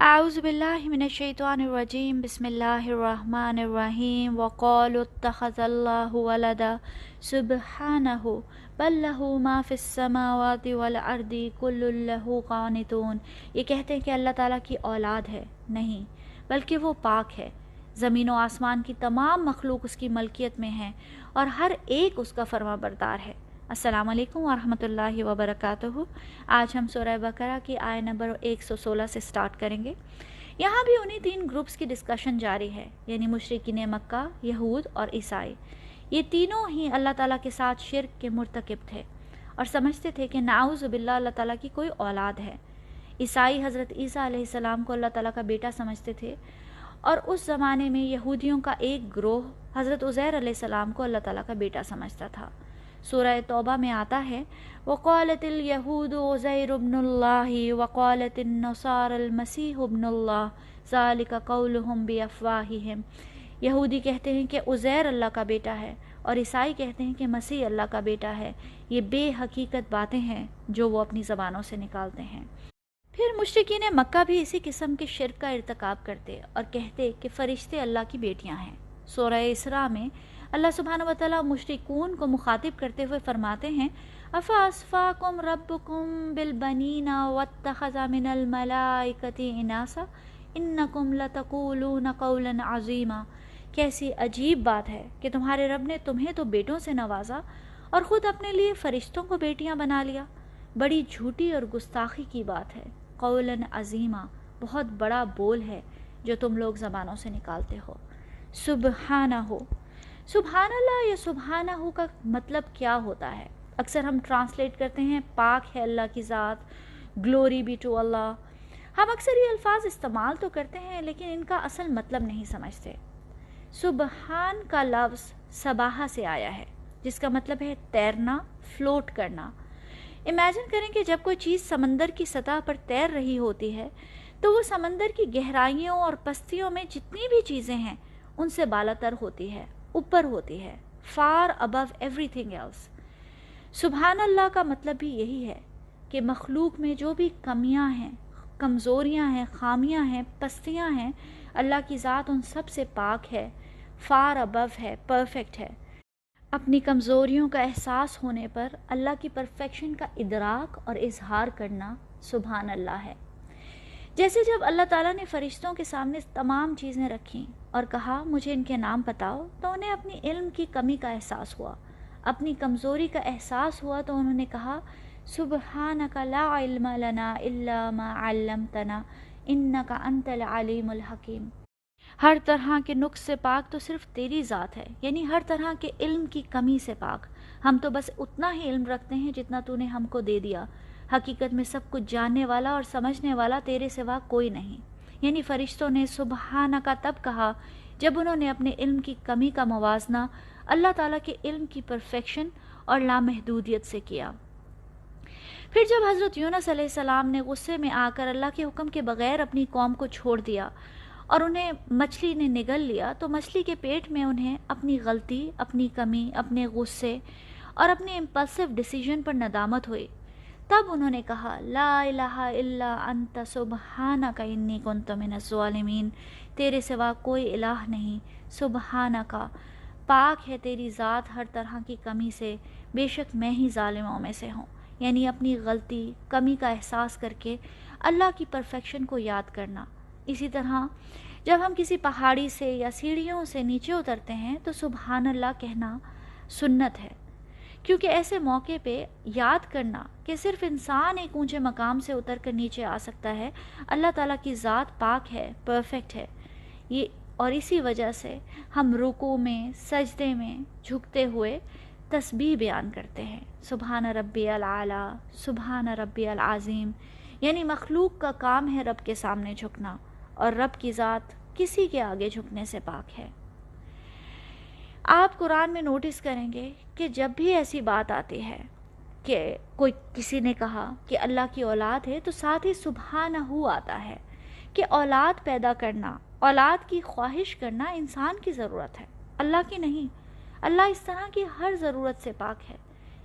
اعوذ باللہ من الشیطان الرجیم بسم اللہ الرحمن الرحیم وقالوا اتخذ اللہ ولدا سبحانہ بل لہ ما فی السماوات والارض کل لہ قانتون۔ یہ کہتے ہیں کہ اللہ تعالیٰ کی اولاد ہے، نہیں بلکہ وہ پاک ہے، زمین و آسمان کی تمام مخلوق اس کی ملکیت میں ہے اور ہر ایک اس کا فرما بردار ہے۔ السلام علیکم ورحمۃ اللہ وبرکاتہ۔ آج ہم سورہ بقرہ کی آیت نمبر 116 سے سٹارٹ کریں گے۔ یہاں بھی انہی تین گروپس کی ڈسکشن جاری ہے، یعنی مشرکین مکہ، یہود اور عیسائی۔ یہ تینوں ہی اللہ تعالیٰ کے ساتھ شرک کے مرتکب تھے اور سمجھتے تھے کہ نعوذ باللہ اللہ تعالیٰ کی کوئی اولاد ہے۔ عیسائی حضرت عیسیٰ علیہ السلام کو اللہ تعالیٰ کا بیٹا سمجھتے تھے، اور اس زمانے میں یہودیوں کا ایک گروہ حضرت عزیر علیہ السلام کو اللہ تعالیٰ کا بیٹا سمجھتا تھا۔ سورہ توبہ میں آتا ہے وَقَالَتِ الْيَهُودُ عُزَيْرُ ابْنُ اللَّهِ وَقَالَتِ النَّصَارَى الْمَسِيحُ ابْنُ اللَّهِ ذَلِكَ قَوْلُهُمْ بِأَفْوَاهِهِمْ۔ یہودی کہتے ہیں کہ عزیر اللہ کا بیٹا ہے اور عیسائی کہتے ہیں کہ مسیح اللہ کا بیٹا ہے۔ یہ بے حقیقت باتیں ہیں جو وہ اپنی زبانوں سے نکالتے ہیں۔ پھر مشرکین مکہ بھی اسی قسم کے شرک کا ارتکاب کرتے اور کہتے کہ فرشتے اللہ کی بیٹیاں ہیں۔ سورہ اسراء میں اللہ سبحانہ وتعالیٰ مشرکون کو مخاطب کرتے ہوئے فرماتے ہیں أَفَأَصْفَاكُمْ رَبُّكُمْ بِالْبَنِينَ وَاتَّخَذَ مِنَ الْمَلَائِكَةِ إِنَاثًا إِنَّكُمْ لَتَقُولُونَ قَوْلًا عَظِيمًا۔ کیسی عجیب بات ہے کہ تمہارے رب نے تمہیں تو بیٹوں سے نوازا اور خود اپنے لیے فرشتوں کو بیٹیاں بنا لیا۔ بڑی جھوٹی اور گستاخی کی بات ہے۔ قولاً عظیما، بہت بڑا بول ہے جو تم لوگ زبانوں سے نکالتے ہو۔ سبحانہ ہو، سبحان اللہ یا سبحانہ ہو کا مطلب کیا ہوتا ہے؟ اکثر ہم ٹرانسلیٹ کرتے ہیں پاک ہے اللہ کی ذات، گلوری بی ٹو اللہ۔ ہم اکثر یہ الفاظ استعمال تو کرتے ہیں لیکن ان کا اصل مطلب نہیں سمجھتے۔ سبحان کا لفظ سباہا سے آیا ہے جس کا مطلب ہے تیرنا، فلوٹ کرنا۔ امیجن کریں کہ جب کوئی چیز سمندر کی سطح پر تیر رہی ہوتی ہے تو وہ سمندر کی گہرائیوں اور پستیوں میں جتنی بھی چیزیں ہیں ان سے بالاتر ہوتی ہے، اوپر ہوتی ہے، far above everything else۔ سبحان اللہ کا مطلب بھی یہی ہے کہ مخلوق میں جو بھی کمیاں ہیں، کمزوریاں ہیں، خامیاں ہیں، پستیاں ہیں، اللہ کی ذات ان سب سے پاک ہے، far above ہے، پرفیکٹ ہے۔ اپنی کمزوریوں کا احساس ہونے پر اللہ کی پرفیکشن کا ادراک اور اظہار کرنا سبحان اللہ ہے۔ جیسے جب اللہ تعالیٰ نے فرشتوں کے سامنے تمام چیزیں رکھیں اور کہا مجھے ان کے نام بتاؤ تو انہیں اپنی علم کی کمی کا احساس ہوا، اپنی کمزوری کا احساس ہوا، تو انہوں نے کہا سبحانک لا علم لنا الا ما علمتنا انک انت العلیم الحکیم۔ ہر طرح کے نقص سے پاک تو صرف تیری ذات ہے، یعنی ہر طرح کے علم کی کمی سے پاک۔ ہم تو بس اتنا ہی علم رکھتے ہیں جتنا تو نے ہم کو دے دیا۔ حقیقت میں سب کچھ جاننے والا اور سمجھنے والا تیرے سوا کوئی نہیں۔ یعنی فرشتوں نے سبحانہ کا تب کہا جب انہوں نے اپنے علم کی کمی کا موازنہ اللہ تعالیٰ کے علم کی پرفیکشن اور لامحدودیت سے کیا۔ پھر جب حضرت یونس علیہ السلام نے غصے میں آ کر اللہ کے حکم کے بغیر اپنی قوم کو چھوڑ دیا اور انہیں مچھلی نے نگل لیا، تو مچھلی کے پیٹ میں انہیں اپنی غلطی، اپنی کمی، اپنے غصے اور اپنے امپلسو ڈیسیژن پر ندامت ہوئی۔ تب انہوں نے کہا لا الہ الا انت سبحانک انی کنت من الظالمین۔ تیرے سوا کوئی الہ نہیں، سبحانک، پاک ہے تیری ذات ہر طرح کی کمی سے، بے شک میں ہی ظالموں میں سے ہوں۔ یعنی اپنی غلطی، کمی کا احساس کر کے اللہ کی پرفیکشن کو یاد کرنا۔ اسی طرح جب ہم کسی پہاڑی سے یا سیڑھیوں سے نیچے اترتے ہیں تو سبحان اللہ کہنا سنت ہے، کیونکہ ایسے موقع پہ یاد کرنا کہ صرف انسان ایک اونچے مقام سے اتر کر نیچے آ سکتا ہے، اللہ تعالیٰ کی ذات پاک ہے، پرفیکٹ ہے۔ اور اسی وجہ سے ہم رکوع میں، سجدے میں جھکتے ہوئے تسبیح بیان کرتے ہیں، سبحان ربی العالی، سبحان ربی العظیم۔ یعنی مخلوق کا کام ہے رب کے سامنے جھکنا، اور رب کی ذات کسی کے آگے جھکنے سے پاک ہے۔ آپ قرآن میں نوٹس کریں گے کہ جب بھی ایسی بات آتی ہے کہ کوئی کسی نے کہا کہ اللہ کی اولاد ہے تو ساتھ ہی سبحانہ آتا ہے کہ اولاد پیدا کرنا، اولاد کی خواہش کرنا انسان کی ضرورت ہے، اللہ کی نہیں۔ اللہ اس طرح کی ہر ضرورت سے پاک ہے۔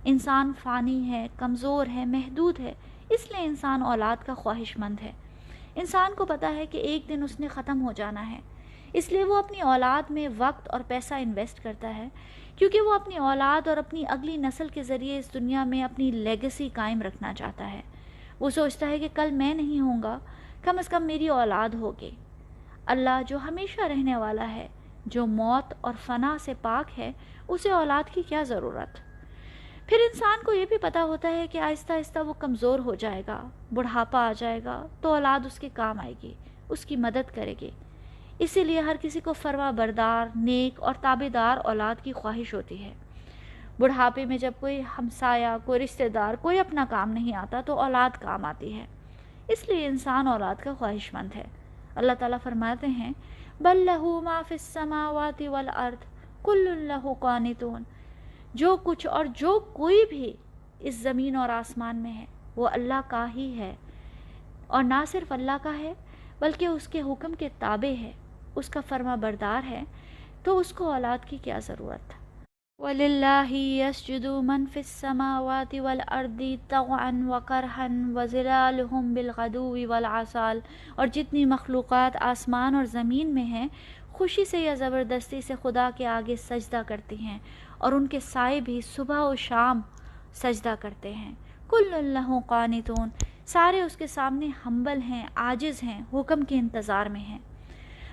انسان فانی ہے، کمزور ہے، محدود ہے، اس لیے انسان اولاد کا خواہش مند ہے۔ انسان کو پتہ ہے کہ ایک دن اس نے ختم ہو جانا ہے، اس لیے وہ اپنی اولاد میں وقت اور پیسہ انویسٹ کرتا ہے، کیونکہ وہ اپنی اولاد اور اپنی اگلی نسل کے ذریعے اس دنیا میں اپنی لیگیسی قائم رکھنا چاہتا ہے۔ وہ سوچتا ہے کہ کل میں نہیں ہوں گا، کم از کم میری اولاد ہوگی۔ اللہ جو ہمیشہ رہنے والا ہے، جو موت اور فنا سے پاک ہے، اسے اولاد کی کیا ضرورت؟ پھر انسان کو یہ بھی پتہ ہوتا ہے کہ آہستہ آہستہ وہ کمزور ہو جائے گا، بڑھاپا آ جائے گا تو اولاد اس کے کام آئے گی، اس کی مدد کرے گی۔ اسی لیے ہر کسی کو فرما بردار، نیک اور تابع دار اولاد کی خواہش ہوتی ہے۔ بڑھاپے میں جب کوئی ہمسایہ، کوئی رشتہ دار، کوئی اپنا کام نہیں آتا تو اولاد کام آتی ہے، اس لیے انسان اولاد کا خواہش مند ہے۔ اللہ تعالیٰ فرماتے ہیں بل لہ ما فی السماوات والارض کل لہ قانتون، جو کچھ اور جو کوئی بھی اس زمین اور آسمان میں ہے وہ اللہ کا ہی ہے، اور نہ صرف اللہ کا ہے بلکہ اس کے حکم کے تابع ہے، اس کا فرما بردار ہے، تو اس کو اولاد کی کیا ضرورت؟ وَلِلَّهِ يَسْجُدُ مَن فِي السَّمَاوَاتِ وَالْأَرْضِ طَوْعًا وَكَرْهًا وَظِلَالُهُم بِالْغُدُوِّ وَالْآصَالِ، اور جتنی مخلوقات آسمان اور زمین میں ہیں خوشی سے یا زبردستی سے خدا کے آگے سجدہ کرتی ہیں، اور ان کے سائے بھی صبح و شام سجدہ کرتے ہیں۔ کُلٌّ لَّهُ قَانِتُونَ، سارے اس کے سامنے ہمبل ہیں، عاجز ہیں، حکم کے انتظار میں ہیں۔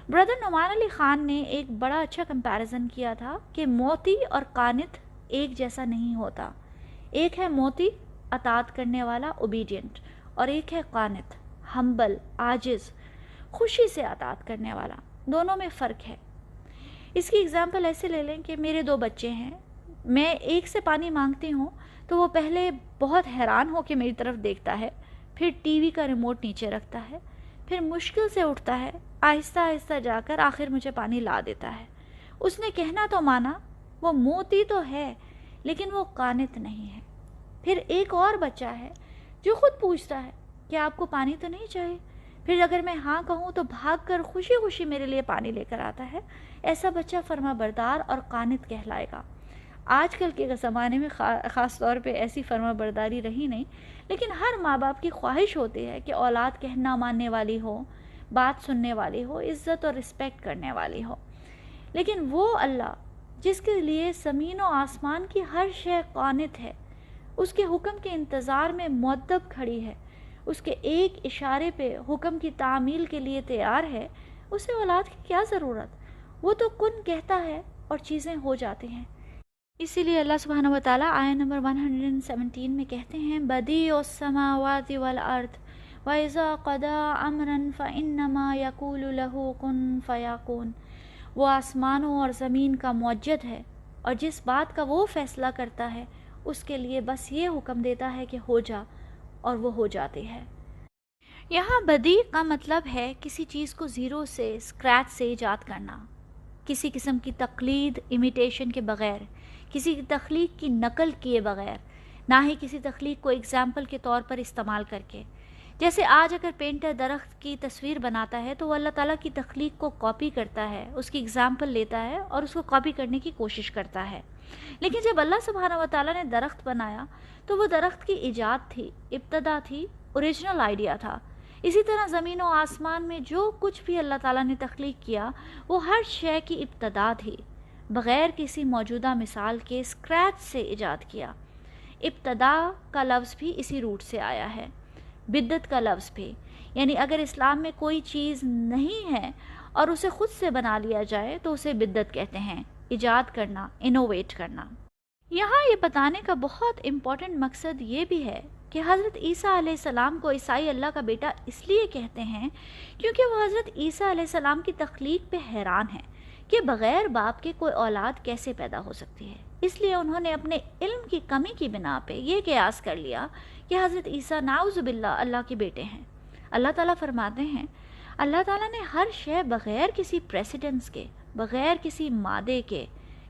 بردر نعمان علی خان نے ایک بڑا اچھا کمپیریزن کیا تھا کہ موتی اور قانت ایک جیسا نہیں ہوتا۔ ایک ہے موتی، اطاعت کرنے والا، اوبیڈینٹ، اور ایک ہے قانت، ہمبل، عاجز، خوشی سے اطاعت کرنے والا۔ دونوں میں فرق ہے۔ اس کی اگزامپل ایسے لے لیں کہ میرے 2 بچے ہیں، میں ایک سے پانی مانگتی ہوں تو وہ پہلے بہت حیران ہو کے میری طرف دیکھتا ہے، پھر ٹی وی کا ریموٹ نیچے رکھتا ہے، پھر مشکل سے اٹھتا ہے، آہستہ آہستہ جا کر آخر مجھے پانی لا دیتا ہے۔ اس نے کہنا تو مانا، وہ موتی تو ہے لیکن وہ قانت نہیں ہے۔ پھر ایک اور بچہ ہے جو خود پوچھتا ہے کہ آپ کو پانی تو نہیں چاہیے، پھر اگر میں ہاں کہوں تو بھاگ کر خوشی خوشی میرے لیے پانی لے کر آتا ہے۔ ایسا بچہ فرما بردار اور قانت کہلائے گا۔ آج کل کے زمانے میں خاص طور پہ ایسی فرما برداری رہی نہیں، لیکن ہر ماں باپ کی خواہش ہوتی ہے کہ اولاد کہنا ماننے والی ہو، بات سننے والی ہو، عزت اور رسپیکٹ کرنے والی ہو۔ لیکن وہ اللہ جس کے لیے زمین و آسمان کی ہر شے قانت ہے، اس کے حکم کے انتظار میں مؤدب کھڑی ہے، اس کے ایک اشارے پہ حکم کی تعمیل کے لیے تیار ہے، اسے اولاد کی کیا ضرورت؟ وہ تو کن کہتا ہے اور چیزیں ہو جاتی ہیں۔ اسی لیے اللہ سبحانہ و تعالیٰ آیت نمبر 117 میں کہتے ہیں بدیع السماوات والارض وَإِذَا قَضَىٰ أَمْرًا فَإِنَّمَا يَقُولُ لَهُ كُن فَيَكُونُ، وہ آسمانوں اور زمین کا موجد ہے، اور جس بات کا وہ فیصلہ کرتا ہے اس کے لیے بس یہ حکم دیتا ہے کہ ہو جا، اور وہ ہو جاتی ہے۔ یہاں بدیع کا مطلب ہے کسی چیز کو زیرو سے، اسکریچ سے ایجاد کرنا، کسی قسم کی تقلید، امیٹیشن کے بغیر، کسی کی تخلیق کی نقل کیے بغیر، نہ ہی کسی تخلیق کو اگزامپل کے طور پر استعمال کر کے۔ جیسے آج اگر پینٹر درخت کی تصویر بناتا ہے تو وہ اللہ تعالیٰ کی تخلیق کو کاپی کرتا ہے، اس کی اگزامپل لیتا ہے اور اس کو کاپی کرنے کی کوشش کرتا ہے۔ لیکن جب اللہ سبحانہ و تعالیٰ نے درخت بنایا تو وہ درخت کی ایجاد تھی، ابتدا تھی، اوریجنل آئیڈیا تھا۔ اسی طرح زمین و آسمان میں جو کچھ بھی اللہ تعالیٰ نے تخلیق کیا وہ ہر شے کی ابتدا تھی، بغیر کسی موجودہ مثال کے اسکریچ سے ایجاد کیا۔ ابتدا کا لفظ بھی اسی روٹ سے آیا ہے، بدت کا لفظ بھی، یعنی اگر اسلام میں کوئی چیز نہیں ہے اور اسے خود سے بنا لیا جائے تو اسے بدت کہتے ہیں، ایجاد کرنا، انوویٹ کرنا۔ یہاں یہ بتانے کا بہت امپورٹنٹ مقصد یہ بھی ہے کہ حضرت عیسیٰ علیہ السلام کو عیسائی اللہ کا بیٹا اس لیے کہتے ہیں کیونکہ وہ حضرت عیسیٰ علیہ السلام کی تخلیق پہ حیران ہیں کہ بغیر باپ کے کوئی اولاد کیسے پیدا ہو سکتی ہے۔ اس لیے انہوں نے اپنے علم کی کمی کی بنا پہ یہ قیاس کر لیا کہ حضرت عیسیٰ نعوذ باللہ اللہ کے بیٹے ہیں۔ اللہ تعالیٰ فرماتے ہیں اللہ تعالیٰ نے ہر شے بغیر کسی پریسیڈنس کے، بغیر کسی مادے کے،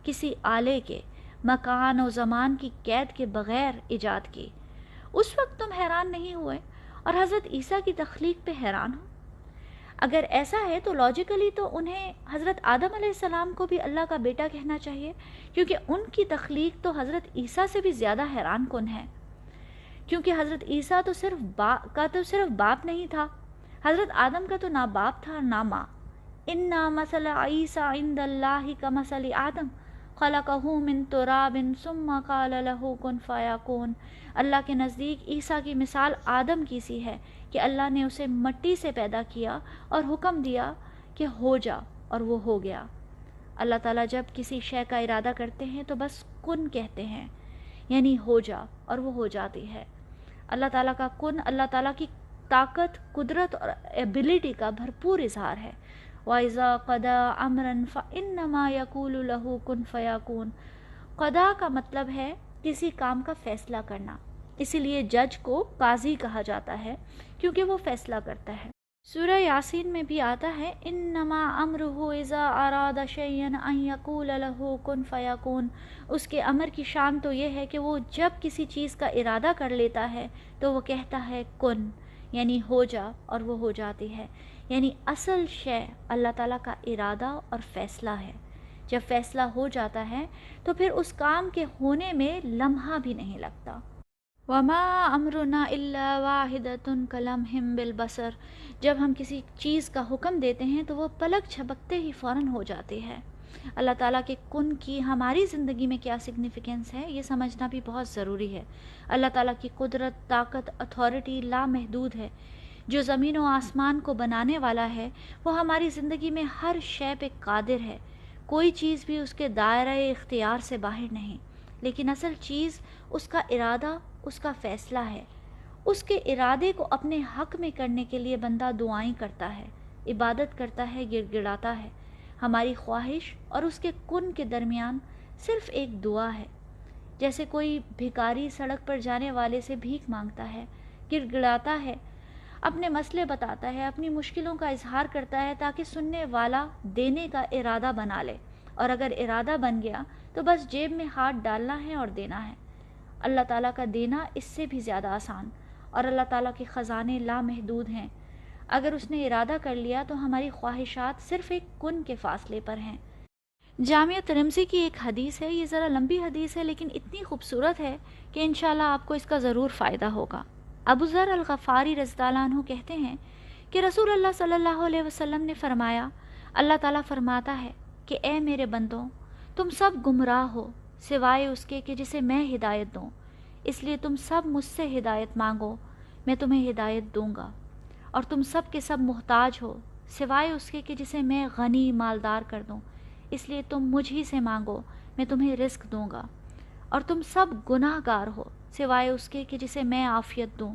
کسی آلے کے، مکان و زمان کی قید کے بغیر ایجاد کی۔ اس وقت تم حیران نہیں ہوئے اور حضرت عیسیٰ کی تخلیق پہ حیران ہو؟ اگر ایسا ہے تو لاجیکلی تو انہیں حضرت آدم علیہ السلام کو بھی اللہ کا بیٹا کہنا چاہیے، کیونکہ ان کی تخلیق تو حضرت عیسیٰ سے بھی زیادہ حیران کن ہے، کیونکہ حضرت عیسیٰ تو صرف باپ نہیں تھا حضرت آدم کا تو نہ باپ تھا نہ ماں. اِنَّا مَثَلَ عِیسَىٰ عِندَ اللہِ کَمَثَلِ آدم خَلَقَهُ مِن تُرَابٍ ثُمَّ قَالَ لَهُ كُن فَیَکُون. اللہ کے نزدیک عیسیٰ کی مثال آدم کی سی ہے کہ اللہ نے اسے مٹی سے پیدا کیا اور حکم دیا کہ ہو جا، اور وہ ہو گیا. اللہ تعالیٰ جب کسی شے کا ارادہ کرتے ہیں تو بس کن کہتے ہیں، یعنی ہو جا، اور وہ ہو جاتی ہے. اللہ تعالیٰ کا کن اللہ تعالیٰ کی طاقت، قدرت اور ایبلٹی کا بھرپور اظہار ہے. وَإِذَا قَضَىٰ أَمْرًا فَإِنَّمَا يَقُولُ لَهُ كُن فَیَکُون. قضا کا مطلب ہے کسی کام کا فیصلہ کرنا، اسی لیے جج کو قاضی کہا جاتا ہے کیونکہ وہ فیصلہ کرتا ہے. سورہ یاسین میں بھی آتا ہے انما امرہ اذا اراد شیئا ان یقول لہ کن فیکون. اس کے امر کی شان تو یہ ہے کہ وہ جب کسی چیز کا ارادہ کر لیتا ہے تو وہ کہتا ہے کن، یعنی ہو جا، اور وہ ہو جاتی ہے. یعنی اصل شے اللہ تعالیٰ کا ارادہ اور فیصلہ ہے. جب فیصلہ ہو جاتا ہے تو پھر اس کام کے ہونے میں لمحہ بھی نہیں لگتا. وَمَا أَمْرُنَا إِلَّا وَاحِدَةٌ كَلَمْحٍ بِالْبَصَرِ. جب ہم کسی چیز کا حکم دیتے ہیں تو وہ پلک جھپکتے ہی فوراً ہو جاتی ہے. اللہ تعالیٰ کے کن کی ہماری زندگی میں کیا سگنیفیکنس ہے یہ سمجھنا بھی بہت ضروری ہے. اللہ تعالیٰ کی قدرت، طاقت، اتھارٹی لامحدود ہے. جو زمین و آسمان کو بنانے والا ہے وہ ہماری زندگی میں ہر شے پہ قادر ہے. کوئی چیز بھی اس کے دائرہ اختیار سے باہر نہیں، لیکن اصل چیز اس کا ارادہ، اس کا فیصلہ ہے. اس کے ارادے کو اپنے حق میں کرنے کے لیے بندہ دعائیں کرتا ہے، عبادت کرتا ہے، گڑ گڑاتا ہے. ہماری خواہش اور اس کے کن کے درمیان صرف ایک دعا ہے. جیسے کوئی بھکاری سڑک پر جانے والے سے بھیک مانگتا ہے، گڑ گڑاتا ہے، اپنے مسئلے بتاتا ہے، اپنی مشکلوں کا اظہار کرتا ہے تاکہ سننے والا دینے کا ارادہ بنا لے، اور اگر ارادہ بن گیا تو بس جیب میں ہاتھ ڈالنا ہے اور دینا ہے. اللہ تعالیٰ کا دینا اس سے بھی زیادہ آسان، اور اللہ تعالیٰ کے خزانے لامحدود ہیں. اگر اس نے ارادہ کر لیا تو ہماری خواہشات صرف ایک کن کے فاصلے پر ہیں. جامعہ ترمذی کی ایک حدیث ہے، یہ ذرا لمبی حدیث ہے لیکن اتنی خوبصورت ہے کہ انشاءاللہ آپ کو اس کا ضرور فائدہ ہوگا. ابو ذر الغفاری رضی اللہ عنہ کہتے ہیں کہ رسول اللہ صلی اللہ علیہ وسلم نے فرمایا، اللہ تعالیٰ فرماتا ہے کہ اے میرے بندوں، تم سب گمراہ ہو سوائے اس کے کہ جسے میں ہدایت دوں، اس لیے تم سب مجھ سے ہدایت مانگو، میں تمہیں ہدایت دوں گا. اور تم سب کے سب محتاج ہو سوائے اس کے کہ جسے میں غنی مالدار کر دوں، اس لیے تم مجھ ہی سے مانگو، میں تمہیں رزق دوں گا. اور تم سب گناہ گار ہو سوائے اس کے کہ جسے میں عافیت دوں.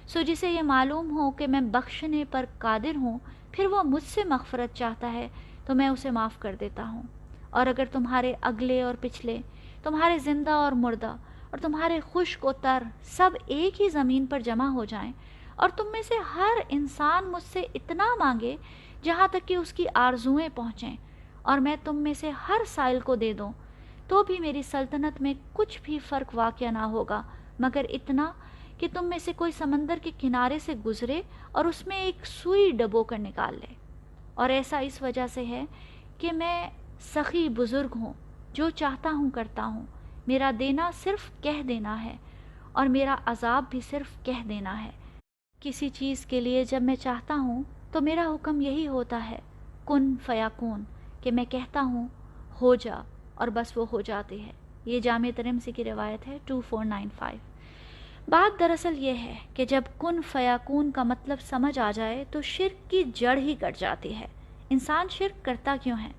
سو جسے یہ معلوم ہو کہ میں بخشنے پر قادر ہوں، پھر وہ مجھ سے مغفرت چاہتا ہے تو میں اسے معاف کر دیتا ہوں. اور اگر تمہارے اگلے اور پچھلے، تمہارے زندہ اور مردہ، اور تمہارے خشک و تر سب ایک ہی زمین پر جمع ہو جائیں، اور تم میں سے ہر انسان مجھ سے اتنا مانگے جہاں تک کہ اس کی آرزوئیں پہنچیں، اور میں تم میں سے ہر سائل کو دے دوں، تو بھی میری سلطنت میں کچھ بھی فرق واقع نہ ہوگا مگر اتنا کہ تم میں سے کوئی سمندر کے کنارے سے گزرے اور اس میں ایک سوئی ڈبو کر نکال لے. اور ایسا اس وجہ سے ہے کہ میں سخی بزرگ ہوں، جو چاہتا ہوں کرتا ہوں. میرا دینا صرف کہہ دینا ہے اور میرا عذاب بھی صرف کہہ دینا ہے. کسی چیز کے لیے جب میں چاہتا ہوں تو میرا حکم یہی ہوتا ہے کن فیکون، کہ میں کہتا ہوں ہو جا اور بس وہ ہو جاتی ہے. یہ جامع ترمذی کی روایت ہے 2495. بات دراصل یہ ہے کہ جب کن فیکون کا مطلب سمجھ آ جائے تو شرک کی جڑ ہی کٹ جاتی ہے. انسان شرک کرتا کیوں ہے؟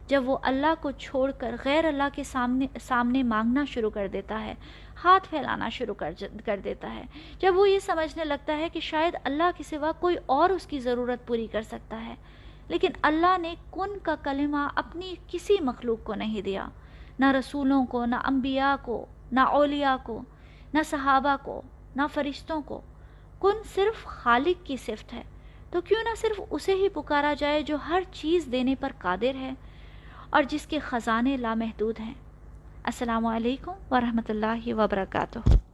جب وہ اللہ کو چھوڑ کر غیر اللہ کے سامنے مانگنا شروع کر دیتا ہے، ہاتھ پھیلانا شروع کر دیتا ہے، جب وہ یہ سمجھنے لگتا ہے کہ شاید اللہ کے سوا کوئی اور اس کی ضرورت پوری کر سکتا ہے. لیکن اللہ نے کن کا کلمہ اپنی کسی مخلوق کو نہیں دیا، نہ رسولوں کو، نہ انبیاء کو، نہ اولیاء کو، نہ صحابہ کو، نہ فرشتوں کو. کن صرف خالق کی صفت ہے، تو کیوں نہ صرف اسے ہی پکارا جائے جو ہر چیز دینے پر قادر ہے اور جس کے خزانے لامحدود ہیں. السلام علیکم ورحمۃ اللہ وبرکاتہ.